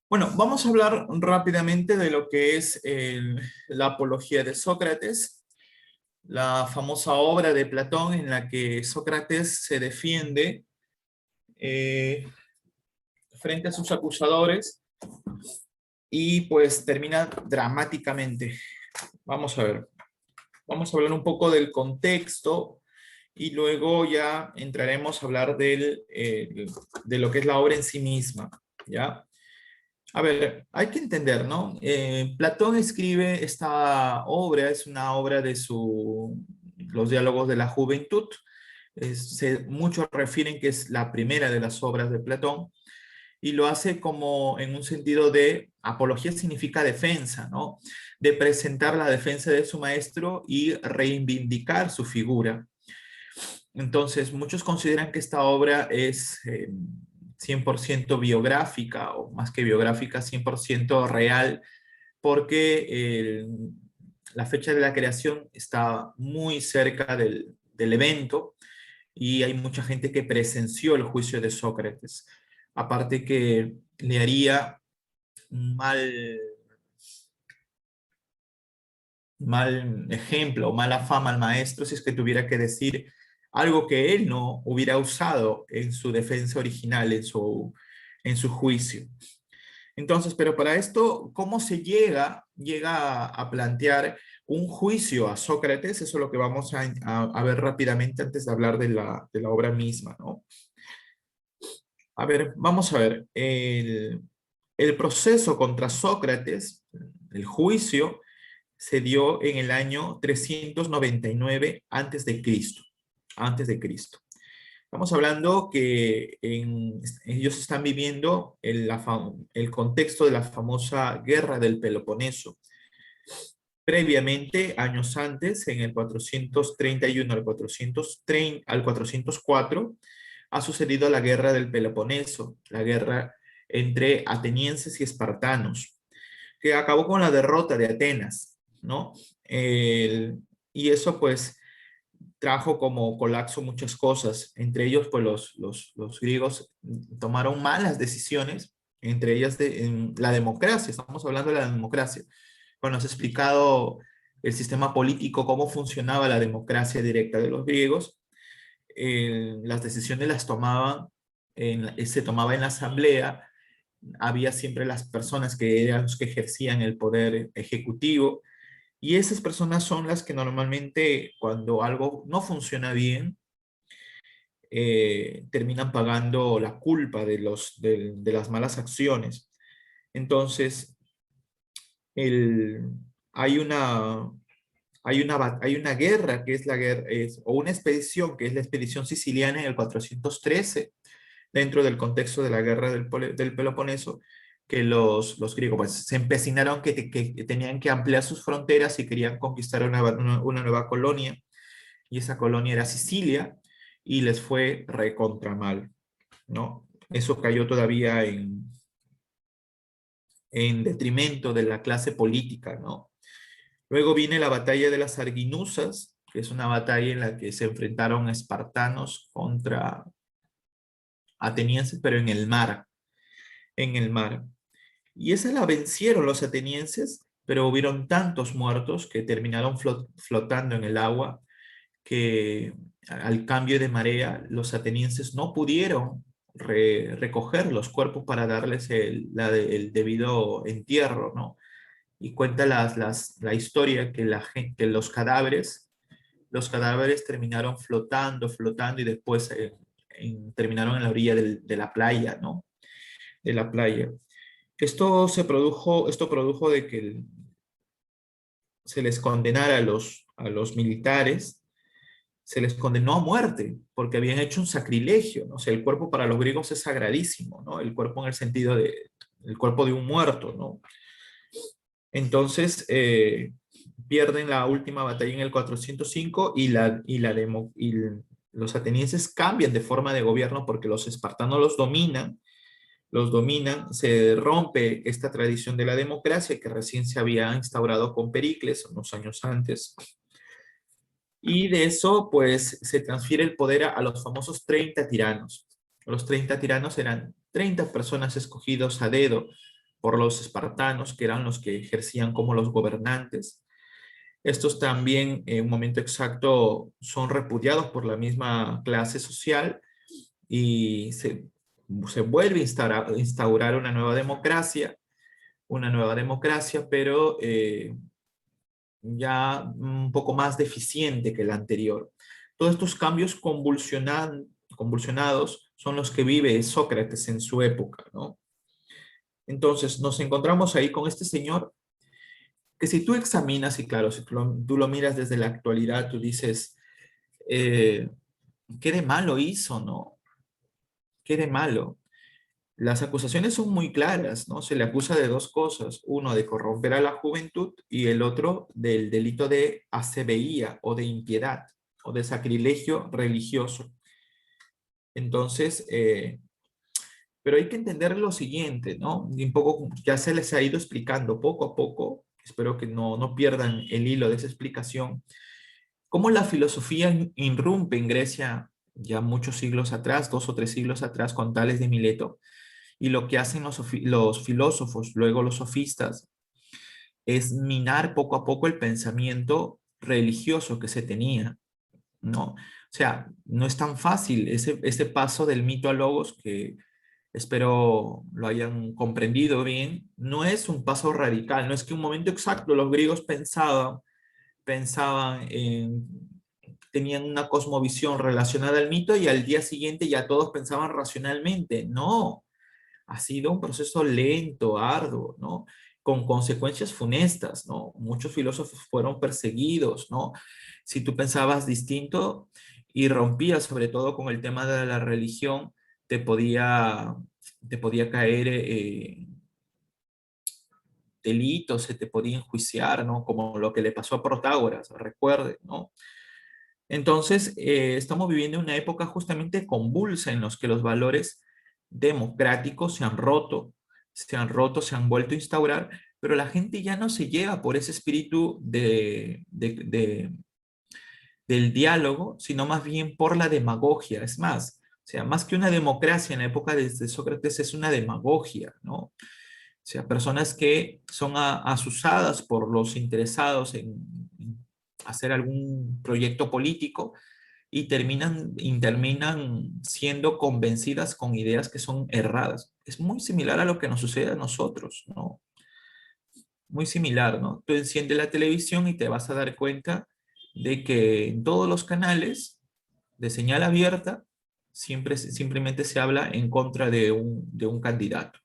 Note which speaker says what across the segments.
Speaker 1: Bueno, vamos a hablar rápidamente de lo que es la Apología de Sócrates, la famosa obra de Platón en la que Sócrates se defiende eh, frente a sus acusadores y pues termina dramáticamente. Vamos a ver, vamos a hablar un poco del contexto y luego ya entraremos a hablar de lo que es la obra en sí misma, ¿ya? A ver, hay que entender, ¿no? Platón escribe esta obra, es una obra de los diálogos de la juventud. Muchos refieren que es la primera de las obras de Platón y lo hace como en un sentido de apología significa defensa, ¿no? De presentar la defensa de su maestro y reivindicar su figura. Entonces, muchos consideran que esta obra es 100% biográfica, o más que biográfica, 100% real, porque la fecha de la creación está muy cerca del evento y hay mucha gente que presenció el juicio de Sócrates. Aparte que le haría mal, mal ejemplo o mala fama al maestro si es que tuviera que decir algo que él no hubiera usado en su defensa original, en su juicio. Entonces, pero para esto, ¿cómo se llega a plantear un juicio a Sócrates? Eso es lo que vamos a ver rápidamente antes de hablar de la obra misma, ¿no? A ver, vamos a ver. El proceso contra Sócrates, el juicio, se dio en el año 399 antes de Cristo. Estamos hablando que ellos están viviendo el contexto de la famosa Guerra del Peloponeso. Previamente, años antes, en el 431 al 404, ha sucedido la Guerra del Peloponeso, la guerra entre atenienses y espartanos, que acabó con la derrota de Atenas, ¿no? El- y eso pues trajo como colapso muchas cosas, entre ellos pues los griegos tomaron malas decisiones, entre ellas en la democracia, estamos hablando de la democracia. Cuando has explicado el sistema político, cómo funcionaba la democracia directa de los griegos, las decisiones se tomaba en la asamblea, había siempre las personas que eran los que ejercían el poder ejecutivo, y esas personas son las que normalmente cuando algo no funciona bien, terminan pagando la culpa de las malas acciones. Entonces, el, hay una, hay una guerra que es la guerra, o una expedición que es la expedición siciliana en el 413, dentro del contexto de la guerra del Peloponeso, que los griegos pues, se empecinaron que tenían que ampliar sus fronteras y querían conquistar una nueva colonia, y esa colonia era Sicilia, y les fue recontra mal, ¿no? Eso cayó todavía en detrimento de la clase política, ¿no? Luego viene la batalla de las Arginusas, que es una batalla en la que se enfrentaron espartanos contra atenienses, pero en el mar. Y esa la vencieron los atenienses, pero hubieron tantos muertos que terminaron flotando en el agua, que al cambio de marea los atenienses no pudieron recoger los cuerpos para darles el debido entierro, ¿no? Y cuenta la historia que, que los cadáveres terminaron flotando y después terminaron en la orilla de la playa, ¿no? De la playa. Esto produjo de que se les condenara a los militares, se les condenó a muerte porque habían hecho un sacrilegio, ¿no? O sea, el cuerpo para los griegos es sagradísimo, ¿no? El cuerpo en el sentido de el cuerpo de un muerto, ¿no? Entonces, pierden la última batalla en el 405 los atenienses cambian de forma de gobierno porque los espartanos los dominan, se rompe esta tradición de la democracia que recién se había instaurado con Pericles unos años antes. Y de eso, pues, se transfiere el poder a los famosos 30 tiranos. Los 30 tiranos eran 30 personas escogidos a dedo por los espartanos, que eran los que ejercían como los gobernantes. Estos también en un momento exacto son repudiados por la misma clase social y se vuelve a instaurar una nueva democracia, pero ya un poco más deficiente que la anterior. Todos estos cambios convulsionados son los que vive Sócrates en su época, ¿no? Entonces nos encontramos ahí con este señor que si tú examinas, y claro, si tú lo miras desde la actualidad, tú dices, eh, ¿qué de malo hizo, no? ¿Qué de malo? Las acusaciones son muy claras, ¿no? Se le acusa de dos cosas, uno de corromper a la juventud y el otro del delito de asebía o de impiedad o de sacrilegio religioso. Entonces, pero hay que entender lo siguiente, ¿no? Y un poco ya se les ha ido explicando poco a poco, espero que no pierdan el hilo de esa explicación, cómo la filosofía irrumpe en Grecia ya muchos siglos atrás, 2 o 3 siglos atrás, con Tales de Mileto, y lo que hacen los filósofos, luego los sofistas, es minar poco a poco el pensamiento religioso que se tenía, ¿no? O sea, no es tan fácil ese paso del mito a logos, que espero lo hayan comprendido bien, no es un paso radical, no es que un momento exacto los griegos pensaban en, tenían una cosmovisión relacionada al mito y al día siguiente ya todos pensaban racionalmente. No, ha sido un proceso lento, arduo, ¿no? Con consecuencias funestas, ¿no? Muchos filósofos fueron perseguidos, ¿no? Si tú pensabas distinto y rompías sobre todo con el tema de la religión, te podía, te podía caer delitos, se te podía enjuiciar, ¿no? Como lo que le pasó a Protágoras, recuerde, ¿no? Entonces, estamos viviendo una época justamente convulsa en los que los valores democráticos se han vuelto a instaurar, pero la gente ya no se lleva por ese espíritu del diálogo, sino más bien por la demagogia. Es más, o sea, más que una democracia en la época de Sócrates es una demagogia, ¿no? O sea, personas que son asusadas por los interesados en hacer algún proyecto político y terminan siendo convencidas con ideas que son erradas. Es muy similar a lo que nos sucede a nosotros, ¿no? Muy similar, ¿no? Tú enciendes la televisión y te vas a dar cuenta de que en todos los canales de señal abierta simplemente se habla en contra de un candidato,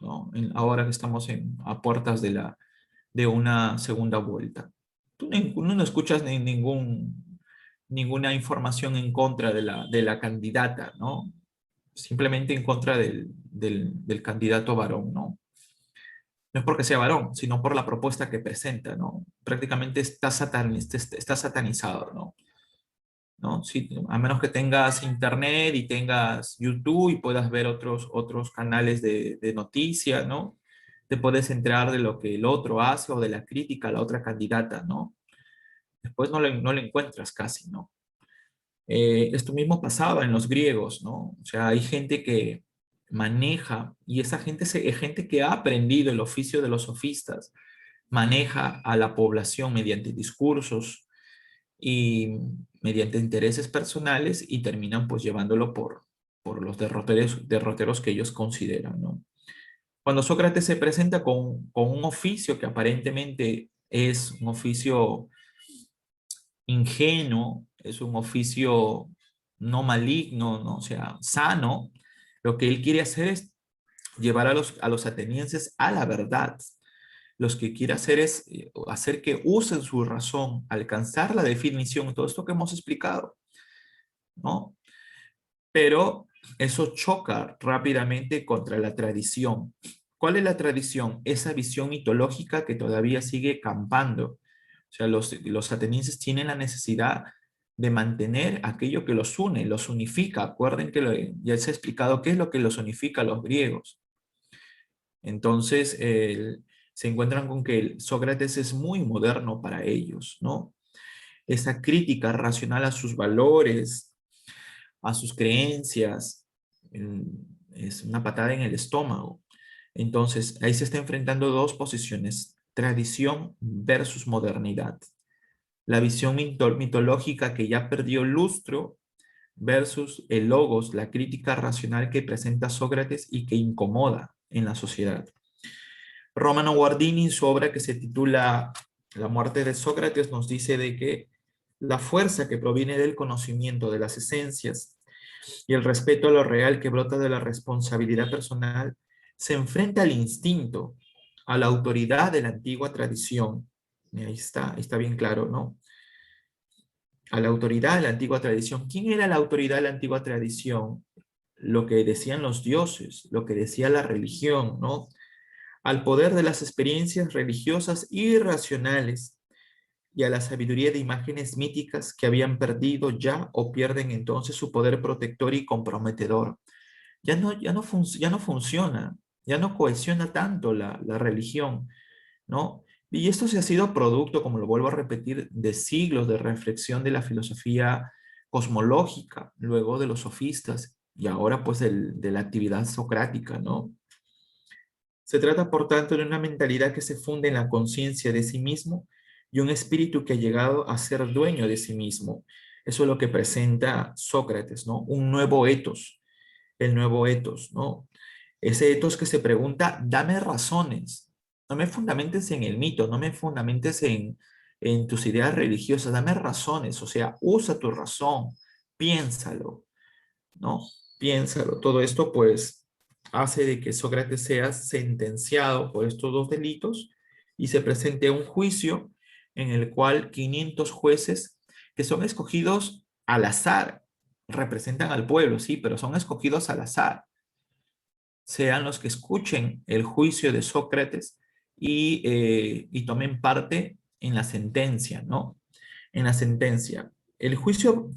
Speaker 1: ¿no? Ahora que estamos a puertas de una segunda vuelta. Tú no escuchas ninguna información en contra de la candidata, ¿no? Simplemente en contra del candidato varón, ¿no? No es porque sea varón, sino por la propuesta que presenta, ¿no? Prácticamente está satanizado, ¿no? ¿No? Si, a menos que tengas internet y tengas YouTube y puedas ver otros canales de noticias, ¿no? Te puedes enterar de lo que el otro hace o de la crítica a la otra candidata, ¿no? Después no le encuentras casi, ¿no? Esto mismo pasaba en los griegos, ¿no? O sea, hay gente que maneja, y esa gente es gente que ha aprendido el oficio de los sofistas, maneja a la población mediante discursos y mediante intereses personales y terminan pues llevándolo por los derroteros que ellos consideran, ¿no? Cuando Sócrates se presenta con un oficio que aparentemente es un oficio ingenuo, es un oficio no maligno, ¿no? O sea, sano, lo que él quiere hacer es llevar a los atenienses a la verdad. Los que quiere hacer es hacer que usen su razón, alcanzar la definición, todo esto que hemos explicado, ¿no? Pero eso choca rápidamente contra la tradición. ¿Cuál es la tradición? Esa visión mitológica que todavía sigue campando. O sea, los atenienses tienen la necesidad de mantener aquello que los une, los unifica. Acuerden que ya se ha explicado qué es lo que los unifica a los griegos. Entonces, se encuentran con que Sócrates es muy moderno para ellos, ¿no? Esa crítica racional a sus valores, a sus creencias, es una patada en el estómago. Entonces, ahí se está enfrentando dos posiciones, tradición versus modernidad. La visión mitológica que ya perdió lustro versus el logos, la crítica racional que presenta Sócrates y que incomoda en la sociedad. Romano Guardini, en su obra que se titula La muerte de Sócrates, nos dice de que la fuerza que proviene del conocimiento de las esencias y el respeto a lo real que brota de la responsabilidad personal se enfrenta al instinto, a la autoridad de la antigua tradición. Y ahí está bien claro, ¿no? A la autoridad de la antigua tradición. ¿Quién era la autoridad de la antigua tradición? Lo que decían los dioses, lo que decía la religión, ¿no? Al poder de las experiencias religiosas irracionales y a la sabiduría de imágenes míticas que habían perdido ya o pierden entonces su poder protector y comprometedor. Ya no funciona, ya no cohesiona tanto la religión, ¿no? Y esto se ha sido producto, como lo vuelvo a repetir, de siglos de reflexión de la filosofía cosmológica, luego de los sofistas y ahora pues de la actividad socrática, ¿no? Se trata, por tanto, de una mentalidad que se funde en la conciencia de sí mismo y un espíritu que ha llegado a ser dueño de sí mismo. Eso es lo que presenta Sócrates, ¿no? Un nuevo etos, el nuevo etos, ¿no? Ese etos que se pregunta, dame razones, no me fundamentes en el mito, no me fundamentes en tus ideas religiosas, dame razones, o sea, usa tu razón, piénsalo, ¿no? Piénsalo. Todo esto, pues, hace de que Sócrates sea sentenciado por estos dos delitos y se presente un juicio en el cual 500 jueces que son escogidos al azar, representan al pueblo, sí, pero son escogidos al azar, sean los que escuchen el juicio de Sócrates y tomen parte en la sentencia, ¿no? En la sentencia. El juicio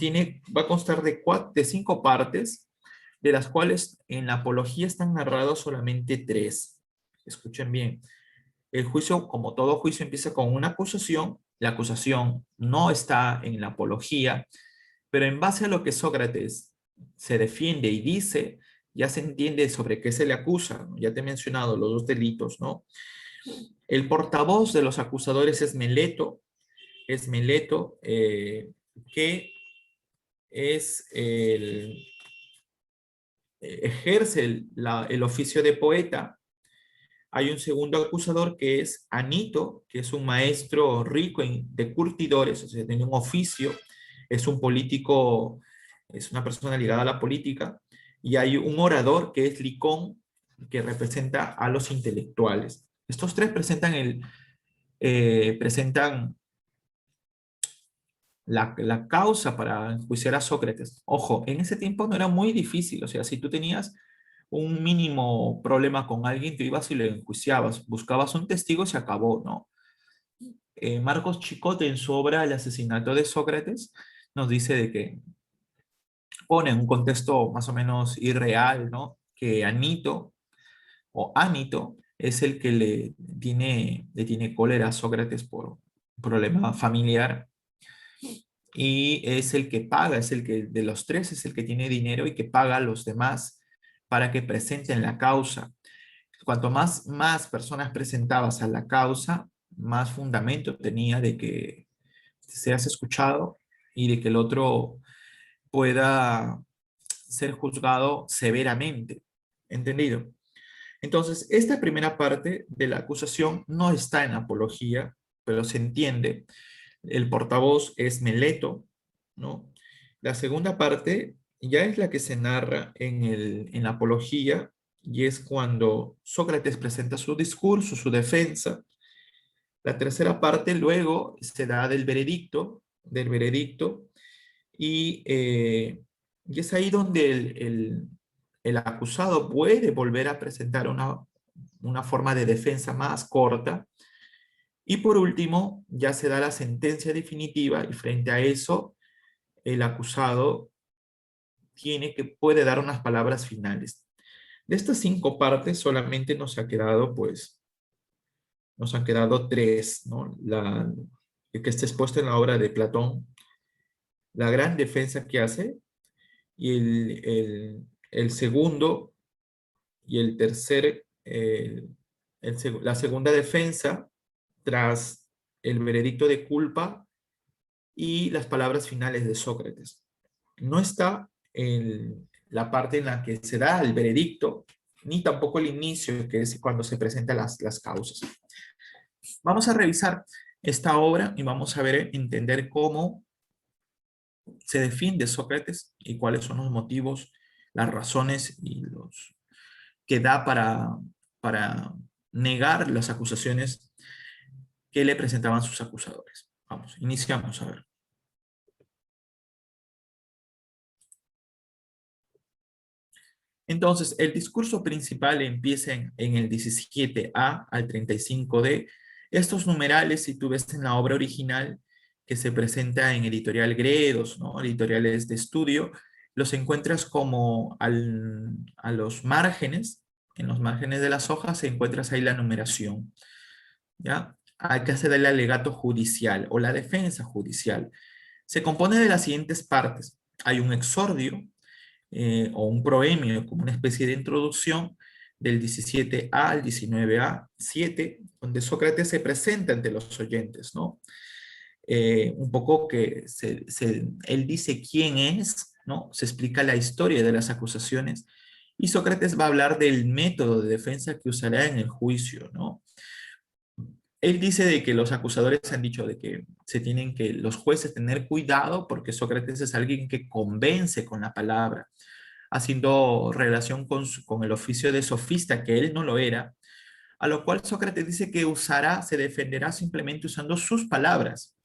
Speaker 1: va a constar de 5 partes, de las cuales en la apología están narrados solamente 3. Escuchen bien. El juicio, como todo juicio, empieza con una acusación. La acusación no está en la apología, pero en base a lo que Sócrates se defiende y dice, ya se entiende sobre qué se le acusa, ¿no? Ya te he mencionado los dos delitos, ¿no? El portavoz de los acusadores es Meleto, que es ejerce el oficio de poeta. Hay un segundo acusador que es Anito, que es un maestro rico de curtidores, o sea, tiene un oficio, es un político, es una persona ligada a la política, y hay un orador que es Licón, que representa a los intelectuales. Estos tres presentan la causa para enjuiciar a Sócrates. Ojo, en ese tiempo no era muy difícil, o sea, si tú tenías un mínimo problema con alguien, tú ibas y le enjuiciabas, buscabas un testigo y se acabó, ¿no? Marcos Chicote en su obra El asesinato de Sócrates nos dice de que pone en un contexto más o menos irreal, ¿no? Que Anito o Anito es el que le tiene cólera a Sócrates por un problema familiar y es el que paga, es el que de los tres es el que tiene dinero y que paga a los demás para que presenten la causa. Cuanto más personas presentabas a la causa, más fundamento tenía de que seas escuchado y de que el otro pueda ser juzgado severamente. ¿Entendido? Entonces, esta primera parte de la acusación no está en apología, pero se entiende. El portavoz es Meleto, ¿no? La segunda parte ya es la que se narra en la apología y es cuando Sócrates presenta su discurso, su defensa. La tercera parte luego se da del veredicto y es ahí donde el acusado puede volver a presentar una forma de defensa más corta. Y por último, ya se da la sentencia definitiva y frente a eso, el acusado puede dar unas palabras finales. De estas 5 partes solamente nos han quedado 3, ¿no? El que está expuesto en la obra de Platón, la gran defensa que hace, y el segundo y el tercer la segunda defensa tras el veredicto de culpa y las palabras finales de Sócrates. No está en la parte en la que se da el veredicto, ni tampoco el inicio, que es cuando se presentan las causas. Vamos a revisar esta obra y vamos a ver, entender cómo se defiende Sócrates y cuáles son los motivos, las razones y los que da para negar las acusaciones que le presentaban sus acusadores. Vamos, iniciamos a ver. Entonces, el discurso principal empieza en el 17a al 35d. Estos numerales, si tú ves en la obra original que se presenta en editorial Gredos, ¿no? Editoriales de estudio, los encuentras como a los márgenes, en los márgenes de las hojas se encuentras ahí la numeración, ¿ya? Acá se da el alegato judicial o la defensa judicial. Se compone de las siguientes partes. Hay un exordio, o un proemio, como una especie de introducción del 17a al 19a, 7, donde Sócrates se presenta ante los oyentes, ¿no? Un poco que él dice quién es, ¿no? Se explica la historia de las acusaciones y Sócrates va a hablar del método de defensa que usará en el juicio, ¿no? Él dice de que los acusadores han dicho de que los jueces tener cuidado porque Sócrates es alguien que convence con la palabra, haciendo relación con el oficio de sofista, que él no lo era, a lo cual Sócrates dice que se defenderá simplemente usando sus palabras,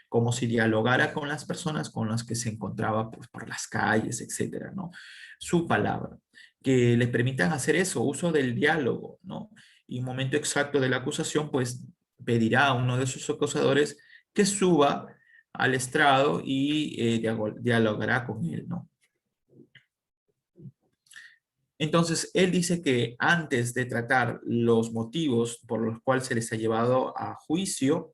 Speaker 1: como si dialogara con las personas con las que se encontraba pues, por las calles, etcétera, ¿no? Su palabra, que le permitan hacer eso, uso del diálogo, ¿no? Y un momento exacto de la acusación, pues pedirá a uno de sus acusadores que suba al estrado y dialogará con él, ¿no? Entonces, él dice que antes de tratar los motivos por los cuales se les ha llevado a juicio,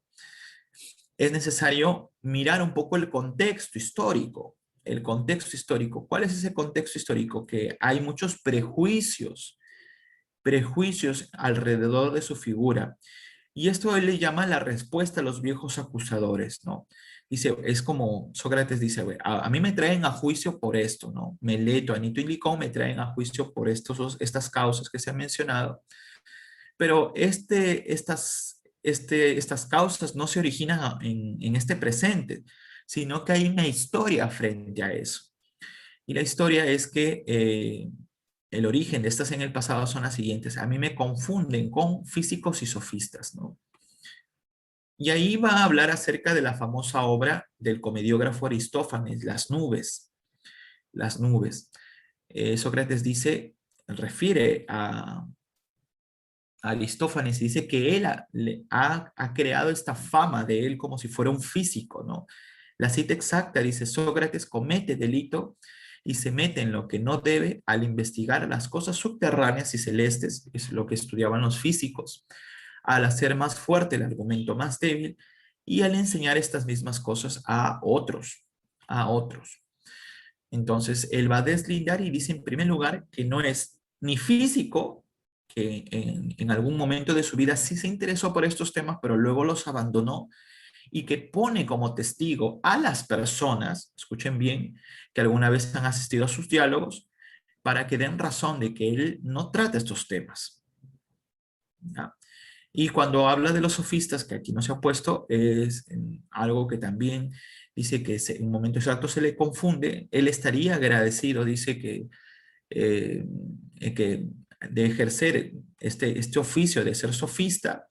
Speaker 1: es necesario mirar un poco el contexto histórico. El contexto histórico. ¿Cuál es ese contexto histórico? Que hay muchos prejuicios alrededor de su figura. Y esto él le llama la respuesta a los viejos acusadores, ¿no? Dice, es como Sócrates dice, a mí me traen a juicio por esto, ¿no? Meleto, Anito y Licón me traen a juicio por estas causas que se han mencionado, pero estas causas no se originan en este presente, sino que hay una historia frente a eso. Y la historia es que el origen de estas en el pasado son las siguientes. A mí me confunden con físicos y sofistas, ¿no? Y ahí va a hablar acerca de la famosa obra del comediógrafo Aristófanes, Las nubes. Las nubes. Sócrates refiere a Aristófanes, dice que él ha creado esta fama de él como si fuera un físico, ¿no? La cita exacta dice, Sócrates comete delito y se mete en lo que no debe al investigar las cosas subterráneas y celestes, es lo que estudiaban los físicos, al hacer más fuerte el argumento más débil y al enseñar estas mismas cosas a otros, a otros. Entonces, él va a deslindar y dice en primer lugar que no es ni físico, que en algún momento de su vida sí se interesó por estos temas, pero luego los abandonó, y que pone como testigo a las personas, escuchen bien, que alguna vez han asistido a sus diálogos, para que den razón de que él no trata estos temas. ¿Ya? Y cuando habla de los sofistas, que aquí no se ha puesto, es algo que también dice que en un momento exacto se le confunde. Él estaría agradecido, dice eh, que de ejercer este oficio de ser sofista,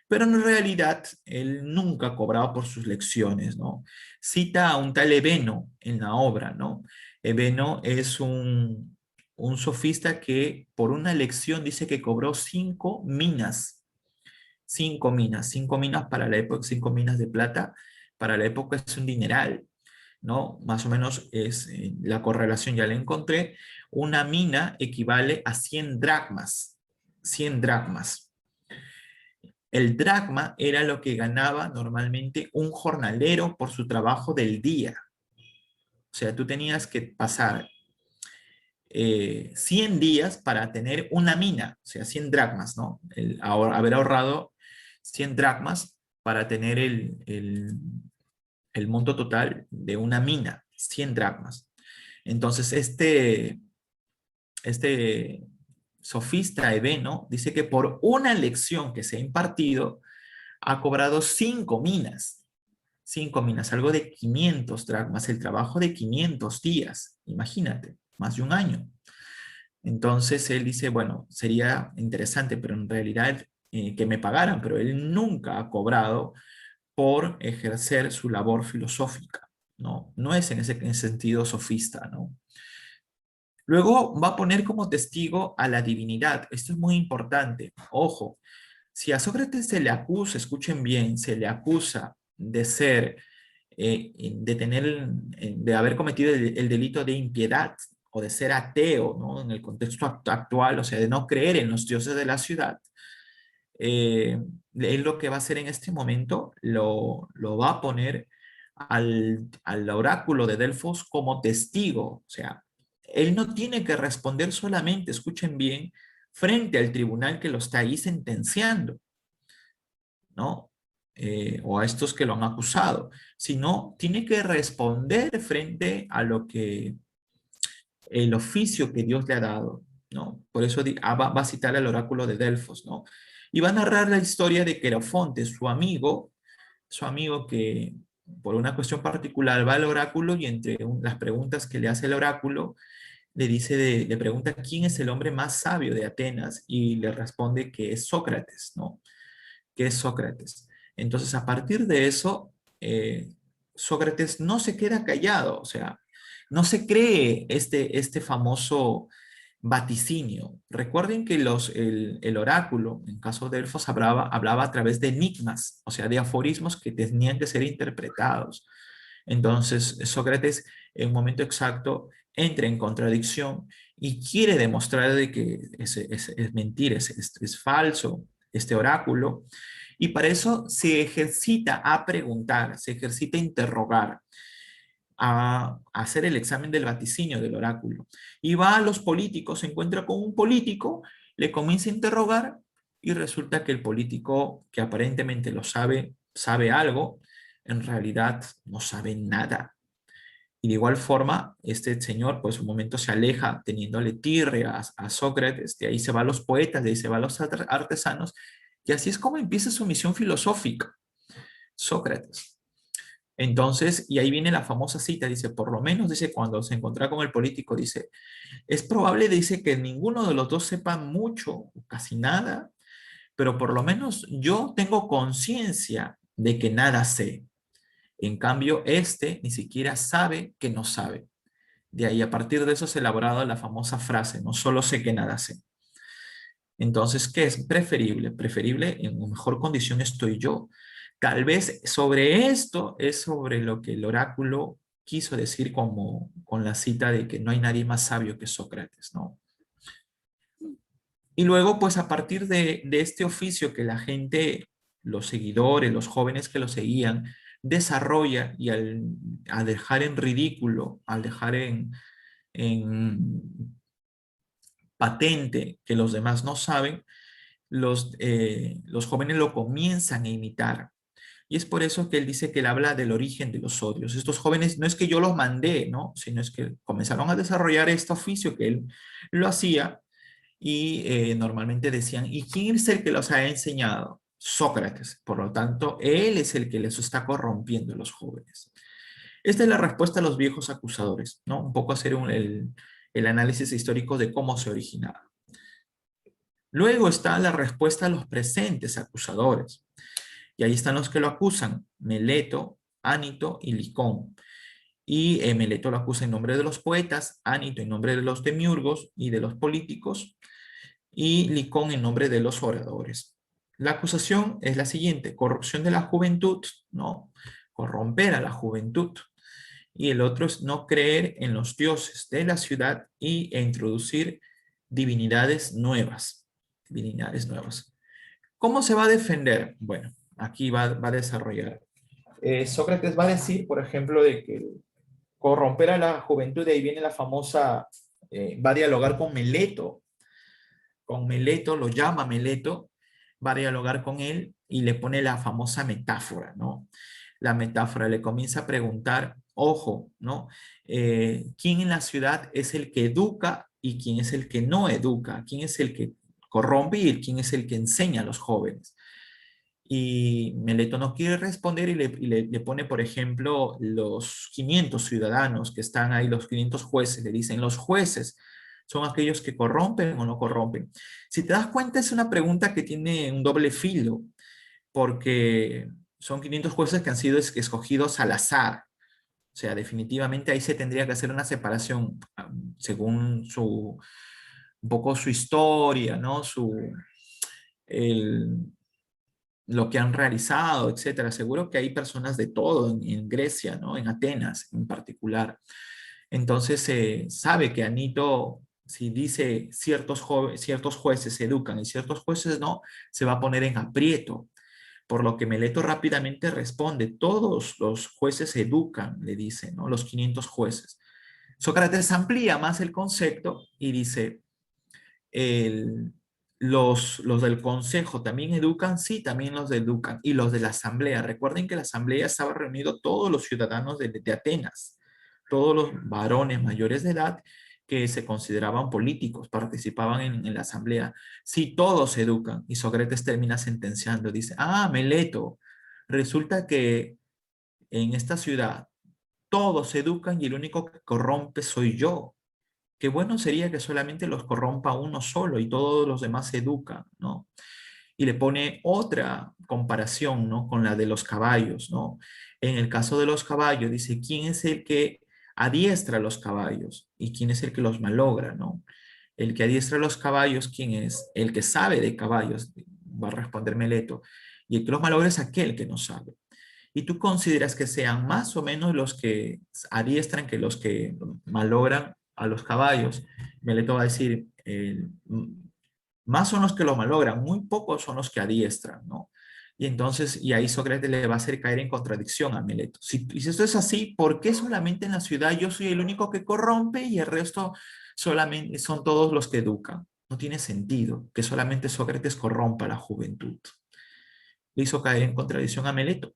Speaker 1: pero en realidad él nunca ha cobrado por sus lecciones, ¿no? Cita a un tal Ebeno en la obra, ¿no? Ebeno es un sofista que por una lección dice que cobró 5 minas. 5 minas para la época, 5 minas de plata, para la época es un dineral, ¿no? Más o menos es la correlación, ya la encontré. Una mina equivale a 100 dracmas. 100 dracmas. El dracma era lo que ganaba normalmente un jornalero por su trabajo del día. O sea, tú tenías que pasar 100 días para tener una mina, o sea, 100 dracmas, ¿no? Haber ahorrado 100 dracmas para tener el monto total de una mina, 100 dracmas. Entonces, este sofista hebeno dice que por una lección que se ha impartido, ha cobrado 5 minas. 5 minas, algo de 500 dracmas, el trabajo de 500 días, imagínate, más de un año. Entonces él dice, bueno, sería interesante, pero en realidad que me pagaran, pero él nunca ha cobrado por ejercer su labor filosófica, ¿no? No es en ese sentido sofista, ¿no? Luego va a poner como testigo a la divinidad. Esto es muy importante. Ojo, si a Sócrates se le acusa, escuchen bien, se le acusa de ser, de haber cometido el delito de impiedad o de ser ateo, ¿no? En el contexto actual, o sea, de no creer en los dioses de la ciudad, él lo que va a hacer en este momento lo va a poner al oráculo de Delfos como testigo. O sea, él no tiene que responder solamente, escuchen bien, frente al tribunal que lo está ahí sentenciando, ¿no? O a estos que lo han acusado, sino tiene que responder frente a lo que el oficio que Dios le ha dado, ¿no? Por eso va a citar el oráculo de Delfos, ¿no? Y va a narrar la historia de Querofonte, su amigo que por una cuestión particular va al oráculo y entre las preguntas que le hace el oráculo, le pregunta quién es el hombre más sabio de Atenas y le responde que es Sócrates, ¿no? Que es Sócrates. Entonces, a partir de eso, Sócrates no se queda callado, o sea, no se cree este famoso vaticinio. Recuerden que el oráculo, en caso de Delfos, hablaba a través de enigmas, o sea, de aforismos que tenían que ser interpretados. Entonces, Sócrates, en un momento exacto, entra en contradicción y quiere demostrar de que es mentira, es falso este oráculo, y para eso se ejercita a preguntar, se ejercita a interrogar, a hacer el examen del vaticinio del oráculo. Y va a los políticos, se encuentra con un político, le comienza a interrogar y resulta que el político, que aparentemente lo sabe, sabe algo, en realidad no sabe nada. Y de igual forma, este señor, pues un momento se aleja teniéndole tirria a Sócrates, de ahí se va a los poetas, de ahí se va a los artesanos, y así es como empieza su misión filosófica, Sócrates. Entonces, y ahí viene la famosa cita, dice, por lo menos, dice, cuando se encuentra con el político, dice, es probable, dice, que ninguno de los dos sepa mucho, casi nada, pero por lo menos yo tengo conciencia de que nada sé. En cambio, este ni siquiera sabe que no sabe. De ahí, a partir de eso, se ha elaborado la famosa frase, no solo sé que nada sé. Entonces, ¿qué es preferible? Preferible, en mejor condición estoy yo. Tal vez sobre esto es sobre lo que el oráculo quiso decir como con la cita de que no hay nadie más sabio que Sócrates, ¿no? Y luego, pues a partir de este oficio que la gente, los seguidores, los jóvenes que lo seguían, desarrolla y al dejar en ridículo, al dejar en patente que los demás no saben, los jóvenes lo comienzan a imitar. Y es por eso que él dice que él habla del origen de los odios. Estos jóvenes no es que yo los mandé, ¿no? Sino es que comenzaron a desarrollar este oficio que él lo hacía y normalmente decían, ¿y quién es el que los ha enseñado? Sócrates. Por lo tanto, él es el que les está corrompiendo a los jóvenes. Esta es la respuesta a los viejos acusadores, ¿no? Un poco hacer el análisis histórico de cómo se originaba. Luego está la respuesta a los presentes acusadores. Y ahí están los que lo acusan, Meleto, Ánito y Licón. Y Meleto lo acusa en nombre de los poetas, Ánito en nombre de los demiurgos y de los políticos, y Licón en nombre de los oradores. La acusación es la siguiente: corrupción de la juventud, ¿no? Corromper a la juventud. Y el otro es no creer en los dioses de la ciudad e introducir divinidades nuevas. Divinidades nuevas. ¿Cómo se va a defender? Bueno, aquí va a desarrollar. Sócrates va a decir, por ejemplo, de que corromper a la juventud, de ahí viene la famosa va a dialogar con Meleto, lo llama Meleto, va a dialogar con él y le pone la famosa metáfora, ¿no? La metáfora le comienza a preguntar, ojo, ¿no? ¿Quién en la ciudad es el que educa y quién es el que no educa? ¿Quién es el que corrompe y quién es el que enseña a los jóvenes? Y Meleto no quiere responder y le pone, por ejemplo, los 500 ciudadanos que están ahí, los 500 jueces, le dicen, los jueces son aquellos que corrompen o no corrompen. Si te das cuenta, es una pregunta que tiene un doble filo, porque son 500 jueces que han sido escogidos al azar. O sea, definitivamente ahí se tendría que hacer una separación según un poco su historia, ¿no? El, lo que han realizado, etcétera. Seguro que hay personas de todo en Grecia, ¿no? En Atenas en particular. Entonces se sabe que Anito, si dice ciertos jueces se educan y ciertos jueces no, se va a poner en aprieto. Por lo que Meleto rápidamente responde, todos los jueces se educan, le dice, ¿no? Los 500 jueces. Sócrates amplía más el concepto y dice, el, los del consejo también educan, sí, también los educan. Y los de la asamblea, recuerden que la asamblea estaba reunido todos los ciudadanos de Atenas, todos los varones mayores de edad que se consideraban políticos, participaban en la asamblea. Sí, todos educan. Y Sócrates termina sentenciando, dice, Meleto, resulta que en esta ciudad todos educan y el único que corrompe soy yo. Qué bueno sería que solamente los corrompa uno solo y todos los demás se educan, ¿no? Y le pone otra comparación, ¿no? Con la de los caballos, ¿no? En el caso de los caballos, dice, ¿quién es el que adiestra a los caballos? ¿Y quién es el que los malogra, ¿no? El que adiestra a los caballos, ¿quién es? El que sabe de caballos, va a responder Meleto. Y el que los malogra es aquel que no sabe. ¿Y tú consideras que sean más o menos los que adiestran que los que malogran a los caballos? Meleto va a decir, más son los que lo malogran, muy pocos son los que adiestran, ¿no? Y entonces, y ahí Sócrates le va a hacer caer en contradicción a Meleto. Si esto es así, ¿por qué solamente en la ciudad yo soy el único que corrompe y el resto solamente son todos los que educan? No tiene sentido que solamente Sócrates corrompa a la juventud. Le hizo caer en contradicción a Meleto.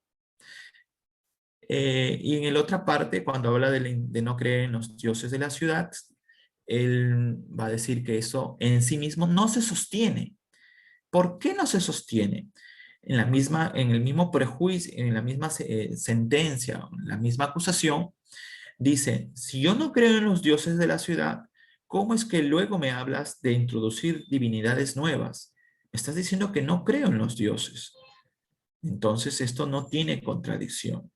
Speaker 1: Y en la otra parte, cuando habla de no creer en los dioses de la ciudad, él va a decir que eso en sí mismo no se sostiene. ¿Por qué no se sostiene? En el mismo prejuicio, en la misma sentencia, en la misma acusación, dice, si yo no creo en los dioses de la ciudad, ¿cómo es que luego me hablas de introducir divinidades nuevas? Me estás diciendo que no creo en los dioses. Entonces esto no tiene contradicción.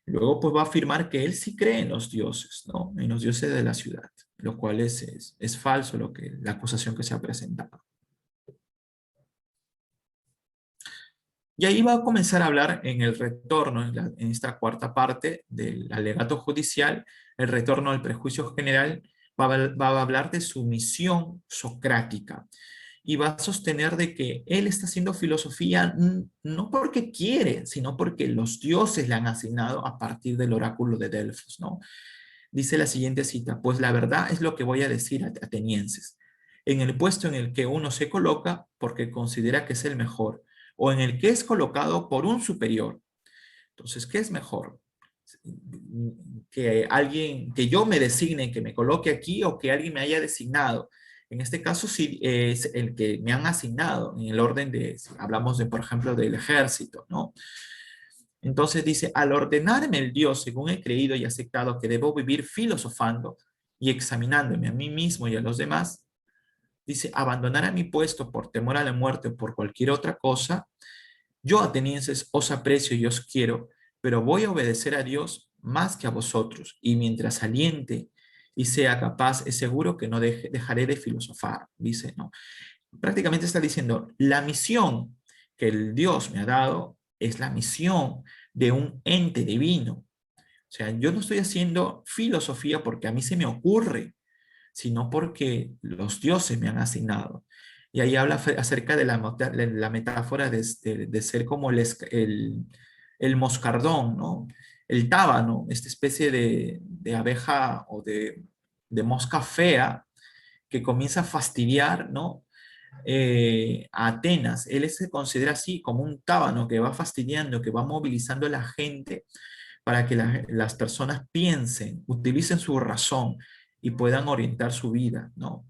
Speaker 1: Luego pues va a afirmar que él sí cree en los dioses, ¿no? En los dioses de la ciudad, lo cual es falso la acusación que se ha presentado. Y ahí va a comenzar a hablar en el retorno, en esta cuarta parte del alegato judicial, el retorno al prejuicio general, va a hablar de su misión socrática y va a sostener de que él está haciendo filosofía no porque quiere, sino porque los dioses le han asignado a partir del oráculo de Delfos, ¿no? Dice la siguiente cita, pues la verdad es lo que voy a decir a atenienses. En el puesto en el que uno se coloca porque considera que es el mejor, o en el que es colocado por un superior. Entonces, ¿qué es mejor? Que alguien, que yo me designe, que me coloque aquí, o que alguien me haya designado. En este caso, sí es el que me han asignado, en el orden de, si hablamos de, por ejemplo, del ejército, ¿no? Entonces dice, al ordenarme el Dios, según he creído y aceptado que debo vivir filosofando y examinándome a mí mismo y a los demás, dice, abandonar a mi puesto por temor a la muerte o por cualquier otra cosa, yo atenienses os aprecio y os quiero, pero voy a obedecer a Dios más que a vosotros, y mientras aliente y sea capaz, es seguro que no dejaré de filosofar, dice, ¿no? Prácticamente está diciendo, la misión que el Dios me ha dado es la misión de un ente divino. O sea, yo no estoy haciendo filosofía porque a mí se me ocurre, sino porque los dioses me han asignado. Y ahí habla acerca de la metáfora de ser como el moscardón, ¿no? El tábano, esta especie de abeja o de mosca fea que comienza a fastidiar, ¿no? A Atenas. Él se considera así como un tábano que va fastidiando, que va movilizando a la gente para que las personas piensen, utilicen su razón y puedan orientar su vida, ¿no?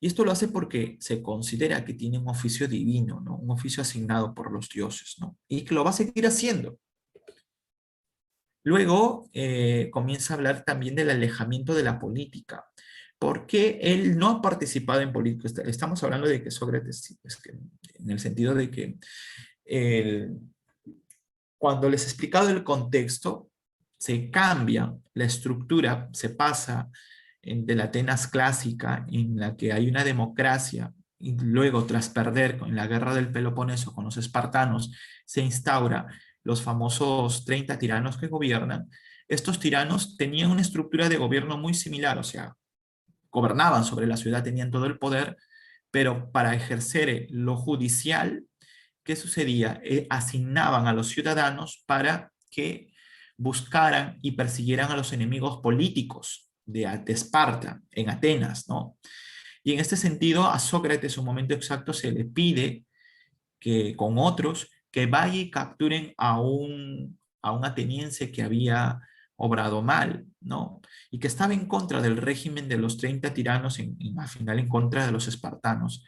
Speaker 1: Y esto lo hace porque se considera que tiene un oficio divino, ¿no? Un oficio asignado por los dioses, ¿no? Y que lo va a seguir haciendo. Luego comienza a hablar también del alejamiento de la política, porque él no ha participado en política. Estamos hablando de que Sócrates, en el sentido de que él, cuando les he explicado el contexto, se cambia la estructura, se pasa de la Atenas clásica, en la que hay una democracia, y luego tras perder en la guerra del Peloponeso con los espartanos, se instaura los famosos 30 tiranos que gobiernan. Estos tiranos tenían una estructura de gobierno muy similar, o sea, gobernaban sobre la ciudad, tenían todo el poder, pero para ejercer lo judicial, ¿qué sucedía? Asignaban a los ciudadanos para que buscaran y persiguieran a los enemigos políticos de Esparta, en Atenas, ¿no? Y en este sentido, a Sócrates, en un momento exacto, se le pide que con otros, que vaya y capturen a un ateniense que había obrado mal, ¿no? Y que estaba en contra del régimen de los 30 tiranos, al final en contra de los espartanos.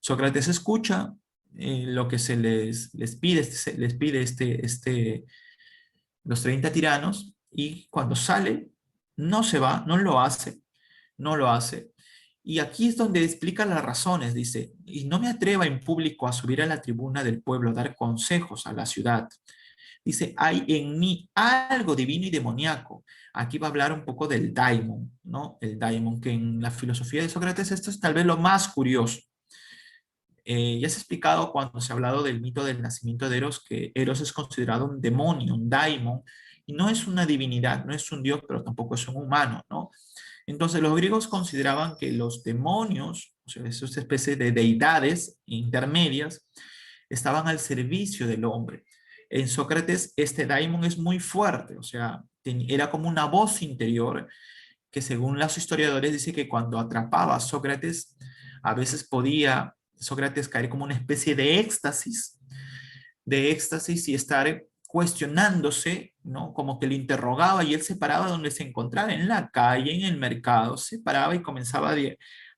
Speaker 1: Sócrates escucha lo que les pide, los 30 tiranos, y cuando sale, no se va, no lo hace, no lo hace. Y aquí es donde explica las razones, dice, y no me atreva en público a subir a la tribuna del pueblo a dar consejos a la ciudad. Dice, hay en mí algo divino y demoníaco. Aquí va a hablar un poco del daimon, ¿no? El daimon, que en la filosofía de Sócrates esto es tal vez lo más curioso. Ya se ha explicado cuando se ha hablado del mito del nacimiento de Eros, que Eros es considerado un demonio, un daimon, y no es una divinidad, no es un dios, pero tampoco es un humano, ¿no? Entonces los griegos consideraban que los demonios, o sea, esas especies de deidades intermedias, estaban al servicio del hombre. En Sócrates este daimon es muy fuerte, o sea, era como una voz interior que según los historiadores dice que cuando atrapaba a Sócrates, a veces podía Sócrates caer como una especie de éxtasis y estar cuestionándose, ¿no? Como que le interrogaba y él se paraba donde se encontraba, en la calle, en el mercado, se paraba y comenzaba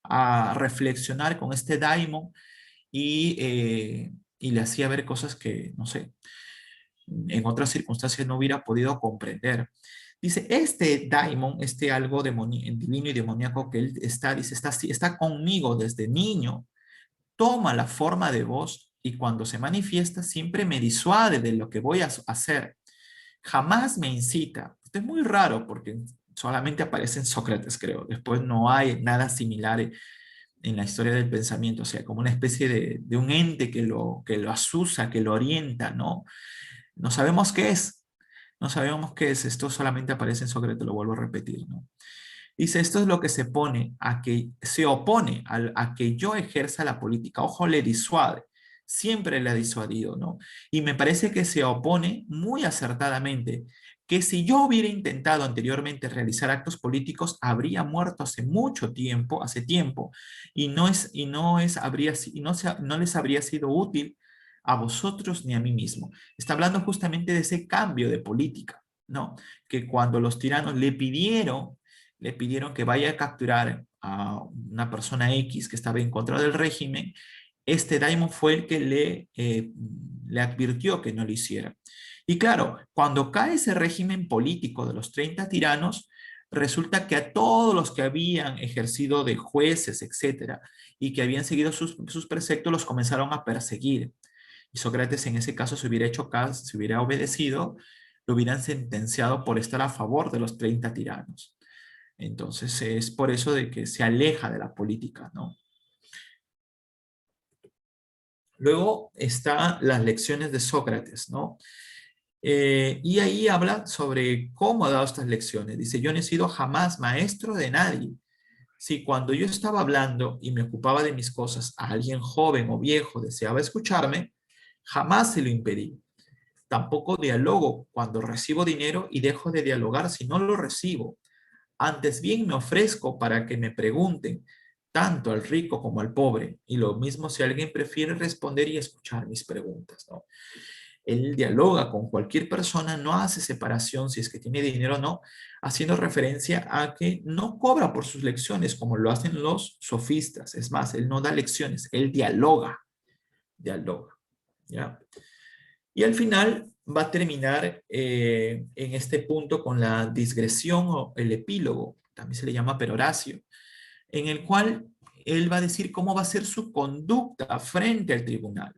Speaker 1: a reflexionar con este daimon y le hacía ver cosas que, no sé, en otras circunstancias no hubiera podido comprender. Dice, este daimon, este algo divino y demoníaco que él está, dice, está conmigo desde niño, toma la forma de voz y cuando se manifiesta siempre me disuade de lo que voy a hacer. Jamás me incita. Esto es muy raro porque solamente aparece en Sócrates, creo. Después no hay nada similar en la historia del pensamiento, o sea, como una especie de un ente que lo asusa, que lo orienta, ¿no? No sabemos qué es, no sabemos qué es, esto solamente aparece en Sócrates, lo vuelvo a repetir, ¿no? Dice, esto es lo que se pone a que se opone a que yo ejerza la política. Ojo, le disuade. Siempre le ha disuadido, ¿no? Y me parece que se opone muy acertadamente, que si yo hubiera intentado anteriormente realizar actos políticos, habría muerto hace mucho tiempo, hace tiempo, no les habría sido útil a vosotros ni a mí mismo. Está hablando justamente de ese cambio de política, ¿no? Que cuando los tiranos le pidieron que vaya a capturar a una persona X que estaba en contra del régimen, este daimon fue el que le advirtió que no lo hiciera. Y claro, cuando cae ese régimen político de los 30 tiranos, resulta que a todos los que habían ejercido de jueces, etcétera, y que habían seguido sus preceptos, los comenzaron a perseguir. Y Sócrates en ese caso se hubiera hecho caso, se hubiera obedecido, lo hubieran sentenciado por estar a favor de los 30 tiranos. Entonces es por eso de que se aleja de la política, ¿no? Luego están las lecciones de Sócrates, ¿no? Y ahí habla sobre cómo ha dado estas lecciones. Dice, yo no he sido jamás maestro de nadie. Si cuando yo estaba hablando y me ocupaba de mis cosas, a alguien joven o viejo deseaba escucharme, jamás se lo impedí. Tampoco dialogo cuando recibo dinero y dejo de dialogar si no lo recibo. Antes bien me ofrezco para que me pregunten, tanto al rico como al pobre, y lo mismo si alguien prefiere responder y escuchar mis preguntas, ¿no? Él dialoga con cualquier persona, no hace separación si es que tiene dinero o no, haciendo referencia a que no cobra por sus lecciones como lo hacen los sofistas. Es más, él no da lecciones, él dialoga, ¿ya? Y al final va a terminar en este punto con la digresión o el epílogo, también se le llama peroracio, en el cual él va a decir cómo va a ser su conducta frente al tribunal.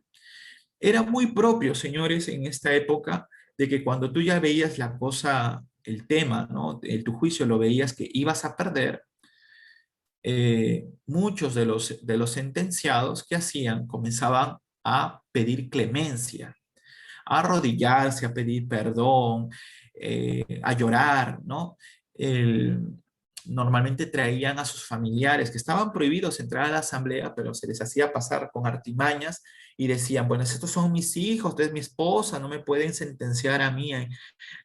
Speaker 1: Era muy propio, señores, en esta época, de que cuando tú ya veías la cosa, el tema, ¿no? Tu juicio lo veías que ibas a perder, muchos de los sentenciados que hacían comenzaban a pedir clemencia, a arrodillarse, a pedir perdón, a llorar, ¿no? Normalmente traían a sus familiares que estaban prohibidos entrar a la asamblea, pero se les hacía pasar con artimañas y decían, bueno, estos son mis hijos, usted es mi esposa, no me pueden sentenciar a mí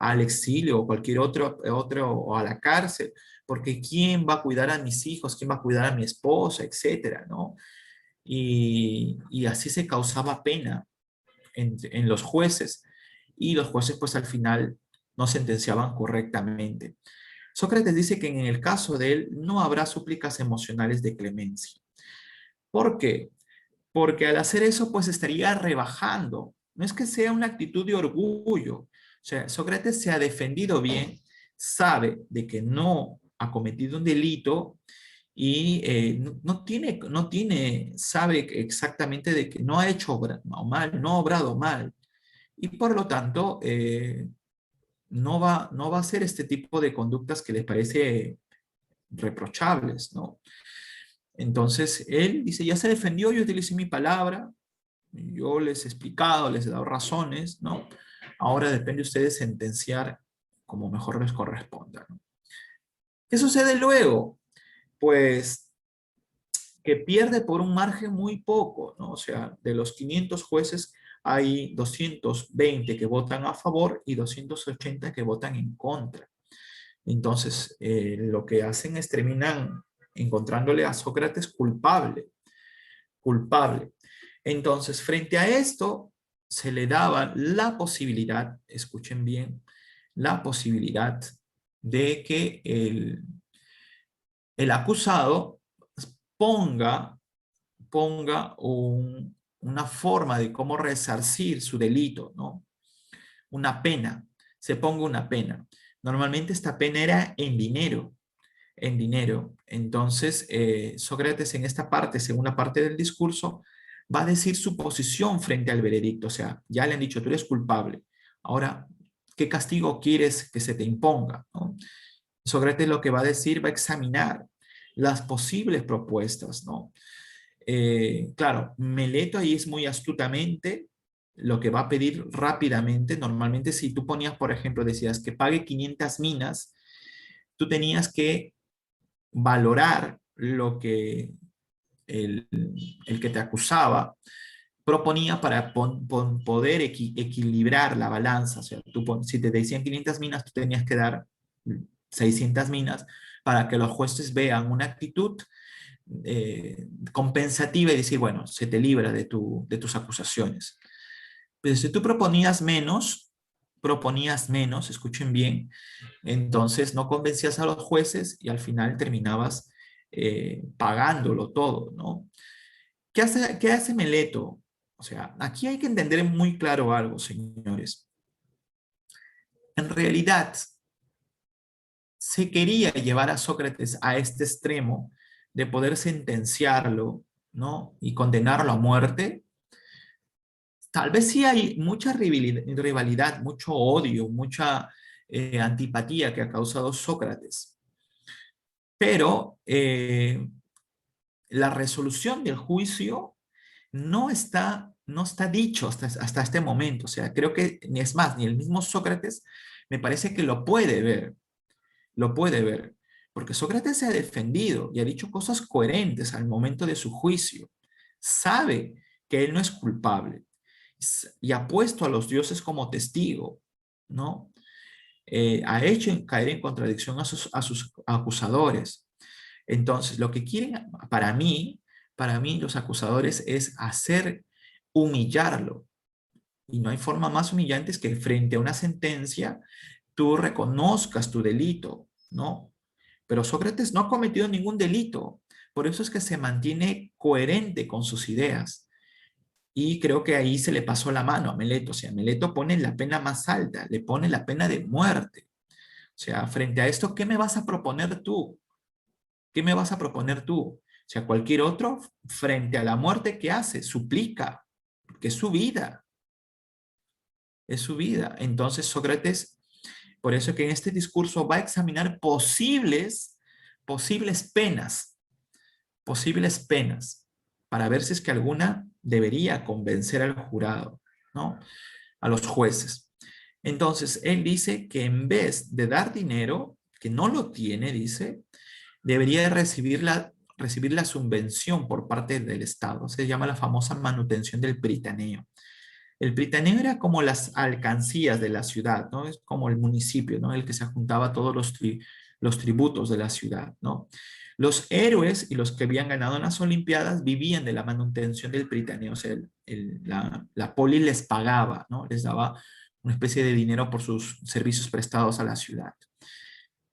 Speaker 1: al exilio o cualquier otro o a la cárcel, porque ¿quién va a cuidar a mis hijos? ¿Quién va a cuidar a mi esposa? Etcétera, ¿no? Y así se causaba pena en los jueces, y los jueces pues al final no sentenciaban correctamente. Sócrates dice que en el caso de él no habrá súplicas emocionales de clemencia. ¿Por qué? Porque al hacer eso pues estaría rebajando. No es que sea una actitud de orgullo. O sea, Sócrates se ha defendido bien, sabe de que no ha cometido un delito y no tiene, sabe exactamente de que no ha hecho mal, no ha obrado mal. Y por lo tanto, no va a hacer este tipo de conductas que les parece reprochables, ¿no? Entonces, él dice, ya se defendió, yo utilicé mi palabra, yo les he explicado, les he dado razones, ¿no? Ahora depende de ustedes sentenciar como mejor les corresponda, ¿no? ¿Qué sucede luego? Pues que pierde por un margen muy poco, ¿no? O sea, de los 500 jueces hay 220 que votan a favor y 280 que votan en contra. Entonces, lo que hacen es terminan encontrándole a Sócrates culpable, culpable. Entonces, frente a esto, se le daba la posibilidad, escuchen bien, la posibilidad de que el acusado ponga, una forma de cómo resarcir su delito, ¿no? Una pena, se ponga una pena. Normalmente esta pena era en dinero, en dinero. Entonces, Sócrates en esta parte, segunda parte del discurso, va a decir su posición frente al veredicto. O sea, ya le han dicho, tú eres culpable. Ahora, ¿qué castigo quieres que se te imponga? ¿No? Sócrates lo que va a decir, va a examinar las posibles propuestas, ¿no? Claro, Meleto ahí es muy astutamente lo que va a pedir rápidamente. Normalmente si tú ponías, por ejemplo, decías que pague 500 minas, tú tenías que valorar lo que el, el que te acusaba proponía para poder equilibrar la balanza. O sea, si te decían 500 minas, tú tenías que dar 600 minas para que los jueces vean una actitud compensativa y decir, bueno, se te libra de tus acusaciones. Pero si tú proponías menos, escuchen bien, entonces no convencías a los jueces y al final terminabas pagándolo todo, ¿no? Qué hace Meleto? O sea, aquí hay que entender muy claro algo, señores. En realidad, se quería llevar a Sócrates a este extremo de poder sentenciarlo, ¿no? Y condenarlo a muerte. Tal vez sí hay mucha rivalidad, mucho odio, mucha antipatía que ha causado Sócrates, pero la resolución del juicio no está dicho hasta este momento. O sea, creo que ni es más, ni el mismo Sócrates me parece que lo puede ver, porque Sócrates se ha defendido y ha dicho cosas coherentes al momento de su juicio. Sabe que él no es culpable y ha puesto a los dioses como testigo, ¿no? Ha hecho caer en contradicción a sus acusadores. Entonces, lo que quieren para mí los acusadores es humillarlo. Y no hay forma más humillante que frente a una sentencia tú reconozcas tu delito, ¿no? Pero Sócrates no ha cometido ningún delito. Por eso es que se mantiene coherente con sus ideas. Y creo que ahí se le pasó la mano a Meleto. O sea, Meleto pone la pena más alta, le pone la pena de muerte. O sea, frente a esto, ¿qué me vas a proponer tú? ¿Qué me vas a proponer tú? O sea, cualquier otro, frente a la muerte, ¿qué hace? Suplica, que es su vida, es su vida. Entonces Sócrates, por eso que en este discurso va a examinar posibles penas, para ver si es que alguna debería convencer al jurado, ¿no? A los jueces. Entonces, él dice que en vez de dar dinero, que no lo tiene, dice, debería recibir la subvención por parte del Estado. Se llama la famosa manutención del pritaneo. El pritaneo era como las alcancías de la ciudad, ¿no? Es como el municipio, ¿no? El que se juntaba todos los tributos de la ciudad, ¿no? Los héroes y los que habían ganado en las Olimpiadas vivían de la manutención del pritaneo, o sea, la poli les pagaba, ¿no? Les daba una especie de dinero por sus servicios prestados a la ciudad.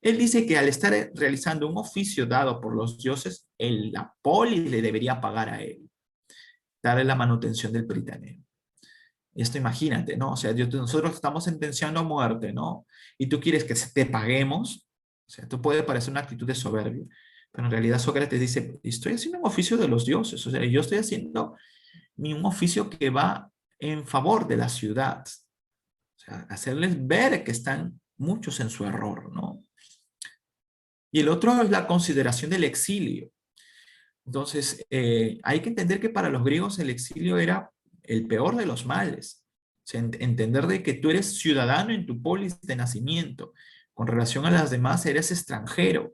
Speaker 1: Él dice que al estar realizando un oficio dado por los dioses, la poli le debería pagar a él, darle la manutención del pritaneo. Y esto imagínate, ¿no? O sea, nosotros estamos sentenciando a muerte, ¿no? Y tú quieres que te paguemos. O sea, esto puede parecer una actitud de soberbia, pero en realidad Sócrates dice, estoy haciendo un oficio de los dioses, o sea, yo estoy haciendo un oficio que va en favor de la ciudad. O sea, hacerles ver que están muchos en su error, ¿no? Y el otro es la consideración del exilio. Entonces, hay que entender que para los griegos el exilio era el peor de los males. O sea, entender de que tú eres ciudadano en tu polis de nacimiento. Con relación a las demás, eres extranjero.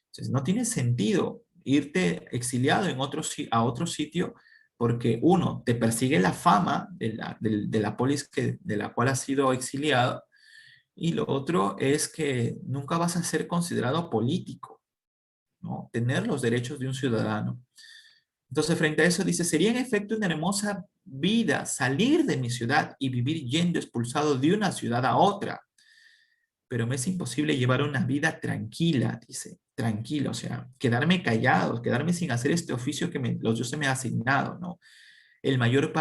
Speaker 1: Entonces, no tiene sentido irte exiliado a otro sitio porque uno, te persigue la fama de la polis de la cual has sido exiliado y lo otro es que nunca vas a ser considerado político, ¿no? Tener los derechos de un ciudadano. Entonces, frente a eso dice, sería en efecto una hermosa vida salir de mi ciudad y vivir yendo expulsado de una ciudad a otra, pero me es imposible llevar una vida tranquila, dice, tranquila, o sea, quedarme callado, quedarme sin hacer este oficio que los dioses me han asignado, ¿no? El mayor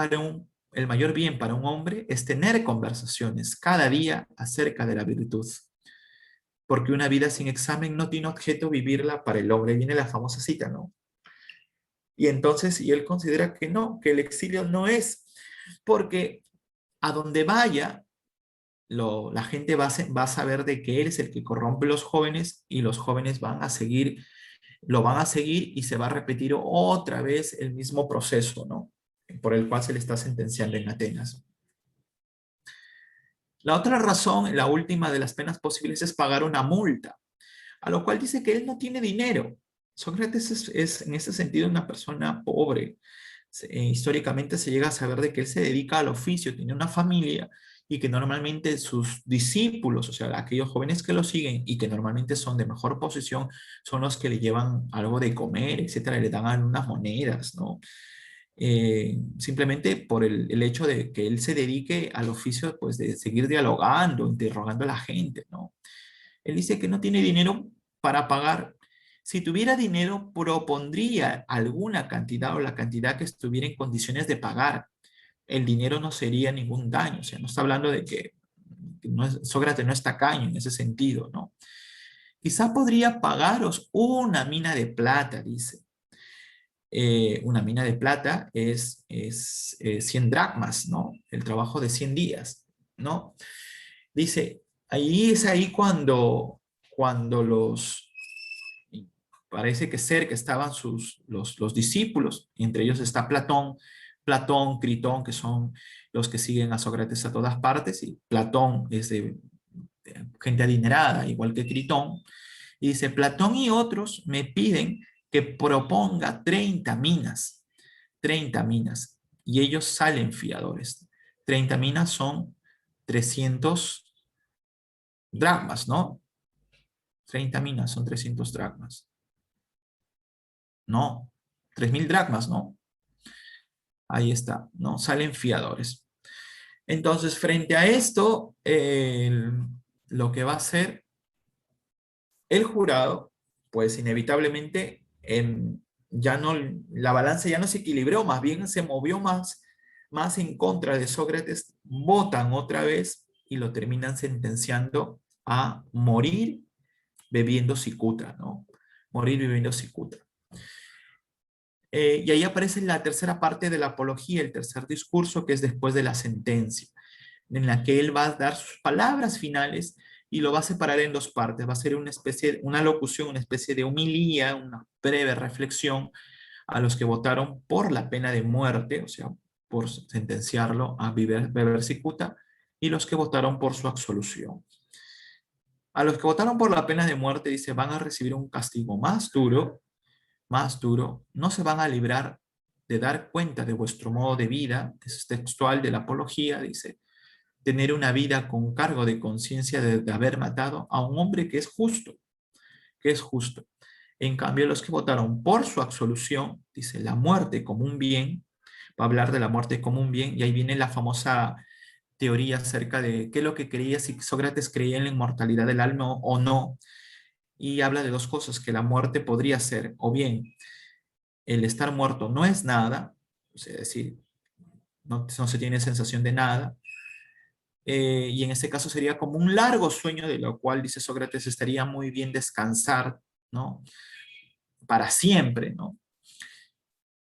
Speaker 1: bien para un hombre es tener conversaciones cada día acerca de la virtud, porque una vida sin examen no tiene objeto vivirla para el hombre. Viene la famosa cita, ¿no? Y entonces, y él considera que no, que el exilio no es, porque a donde vaya, la gente va a saber de que él es el que corrompe a los jóvenes y los jóvenes lo van a seguir y se va a repetir otra vez el mismo proceso, ¿no? Por el cual se le está sentenciando en Atenas. La otra razón, la última de las penas posibles, es pagar una multa, a lo cual dice que él no tiene dinero. Sócrates es en ese sentido una persona pobre. Históricamente se llega a saber de que él se dedica al oficio, tiene una familia y que normalmente sus discípulos, o sea, aquellos jóvenes que lo siguen y que normalmente son de mejor posición, son los que le llevan algo de comer, etcétera, y le dan algunas monedas, ¿no? Simplemente por el hecho de que él se dedique al oficio, pues de seguir dialogando, interrogando a la gente, ¿no? Él dice que no tiene dinero para pagar. Si tuviera dinero, propondría alguna cantidad o la cantidad que estuviera en condiciones de pagar. El dinero no sería ningún daño. O sea, no está hablando de que Sócrates no es tacaño en ese sentido, ¿no? Quizá podría pagaros una mina de plata, dice. Una mina de plata es 100 dracmas, ¿no? El trabajo de 100 días, ¿no? Dice, ahí es ahí cuando parece que cerca estaban los discípulos, y entre ellos está Platón, Critón, que son los que siguen a Sócrates a todas partes, y Platón es de gente adinerada, igual que Critón, y dice, Platón y otros me piden que proponga 30 minas, y ellos salen fiadores. 30 minas son 300 dracmas, ¿no? 30 minas son 300 dracmas. No, 3.000 dracmas, ¿no? Ahí está, ¿no? Salen fiadores. Entonces, frente a esto, lo que va a hacer el jurado, pues inevitablemente ya no, la balanza ya no se equilibró, más bien se movió más en contra de Sócrates, votan otra vez y lo terminan sentenciando a morir bebiendo cicuta, ¿no? Morir bebiendo cicuta. Y ahí aparece la tercera parte de la apología, el tercer discurso, que es después de la sentencia, en la que él va a dar sus palabras finales y lo va a separar en dos partes. Va a ser una locución, una especie de homilía, una breve reflexión a los que votaron por la pena de muerte, o sea, por sentenciarlo a beber cicuta, y los que votaron por su absolución. A los que votaron por la pena de muerte, dice, van a recibir un castigo más duro, no se van a librar de dar cuenta de vuestro modo de vida, es textual de la apología, dice, tener una vida con cargo de conciencia de haber matado a un hombre que es justo, que es justo. En cambio, los que votaron por su absolución, dice, la muerte como un bien, va a hablar de la muerte como un bien, y ahí viene la famosa teoría acerca de qué es lo que creía, si Sócrates creía en la inmortalidad del alma o no, y habla de dos cosas, que la muerte podría ser, o bien, el estar muerto no es nada, es decir, no se tiene sensación de nada, y en este caso sería como un largo sueño, de lo cual, dice Sócrates, estaría muy bien descansar, ¿no? Para siempre, ¿no?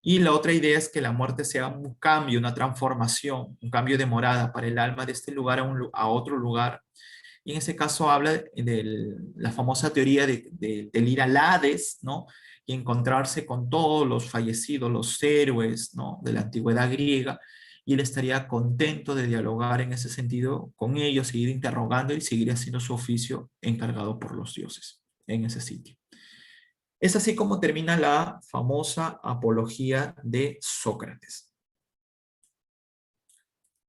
Speaker 1: Y la otra idea es que la muerte sea un cambio, una transformación, un cambio de morada para el alma de este lugar a otro lugar. Y en ese caso habla de la famosa teoría del ir al Hades, ¿no? Y encontrarse con todos los fallecidos, los héroes, ¿no? De la antigüedad griega, y él estaría contento de dialogar en ese sentido con ellos, seguir interrogando y seguir haciendo su oficio encargado por los dioses en ese sitio. Es así como termina la famosa apología de Sócrates.